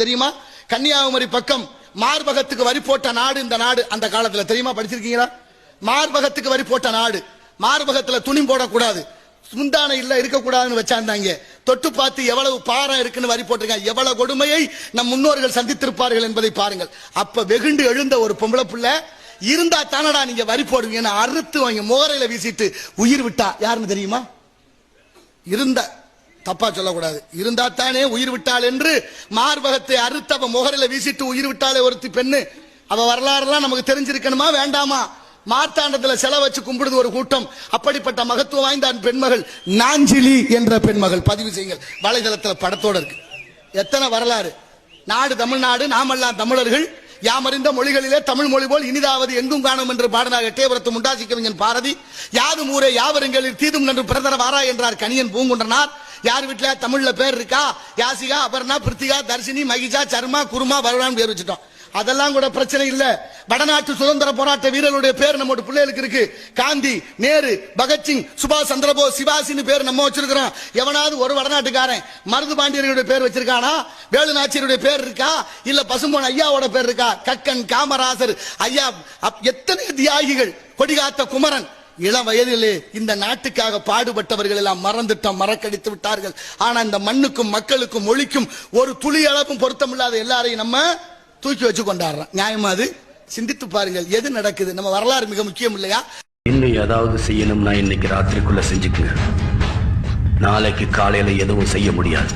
தெரியுமா? கன்னியாகுமரி பக்கம் மார்பகத்துக்கு வரி போட்ட நாடு இந்த நாடு. அந்த காலத்துல தெரியுமா? படிச்சிருக்கீங்களா? மார்பகத்துக்கு வரி போட்ட நாடு. மார்பகத்துல துணி போடக்கூடாது, முந்தானை இல்ல இருக்கக்கூடாதுன்னு வச்சாந்தாங்க. தொட்டு பார்த்து எவ்வளவு பாரம் இருக்குன்னு வரி போட்டிருக்காங்க. எவ்வளவு கொடுமையை நம் முன்னோர்கள் சந்தித்திருப்பார்கள் என்பதை பாருங்கள். அப்ப வெகுண்டு எழுந்த ஒரு பொம்பளை புள்ள இருந்தா தானடா நீங்க வரி போடுவீங்கன்னு அறுத்து வாங்க முகரையில வீசிட்டு உயிர் விட்டா. யாருன்னு தெரியுமா? இருந்த தப்பா சொல்லக்கூடாது, இருந்தா தானே உயிர் விட்டாள் என்று மார்பகத்தை அறுத்து அவ முகரில வீசிட்டு உயிர் விட்டாலே ஒருத்தி பெண்ணு. அவ வரலாறுலாம் நமக்கு தெரிஞ்சிருக்கணுமா வேண்டாமா? மார்த்தாண்டத்துல செல வச்சு கும்பிடுது ஒரு கூட்டம். அப்படிப்பட்ட மகத்துவம் வாய்ந்த பெண்மகள் நாஞ்சிலி என்ற பெண்மகள். பதிவு செய்யுங்கள், வலைதளத்துல படத்தோட இருக்கு. எத்தனை வரலாறு! நாடு தமிழ்நாடு, நாமெல்லாம் தமிழர்கள், யாமறிந்த மொழிகளிலே தமிழ் மொழி போல் இனிதாவது எங்கும் காணும் என்று பாடினார் எட்டயபுரத்து முண்டாசி கவிஞன் பாரதி. யாதும் ஊரே யாவருங்களில் தீதும் நன்று பிறதர வாரா என்றார் கணியன் பூங்குன்றனார். யார் வீட்டுல தமிழ்ல பேர் இருக்கா? யாசிகா, அபர்ணா, பிருத்திகா, தர்ஷினி, மகிஜா, சர்மா, குருமா, வருணான்னு பேர் வச்சுட்டோம். அதெல்லாம் கூட பிரச்சனை இல்ல. வடநாட்டு சுதந்திர போராட்ட வீரர்களுடைய பேர் நம்ம பிள்ளைகளுக்கு இருக்கு. காந்தி, நேரு, பகத்சிங், சுபாஷ் சந்திரபோஸ், சிவாசின்னு பேர் நம்ம வச்சிருக்கிறோம். எவனாவது ஒரு வடநாட்டுக்காரன் மருது பாண்டியர்களுடைய பேர் வச்சிருக்கானா? வேலு நாச்சியருடைய பேர் இருக்கா? இல்ல பசும்பொன் ஐயாவோட பேர் இருக்கா? கக்கன், காமராசர் ஐயா, எத்தனை தியாகிகள், கொடிகாத்த குமரன். இளம் வயதிலே இந்த நாட்டுக்காக பாடுபட்டவர்கள் எல்லாம் மறந்துட்டோம், மறக்கடித்து விட்டார்கள். ஆனா இந்த மண்ணுக்கும் மக்களுக்கும் மொழிக்கும் ஒரு துளி அளவும் பொருத்தமில்லாத எல்லாரையும் நம்ம தூக்கி வச்சு கொண்டாடுறோம். நியாயமா? அது சிந்தித்து பாருங்கள், எது நடக்குது? நம்ம வரலாறு மிக முக்கியம் இல்லையா? இன்னும் ஏதாவது செய்யணும்னா இன்னைக்கு ராத்திரிக்குள்ள செஞ்சுக்குங்க. நாளைக்கு காலையில எதுவும் செய்ய முடியாது.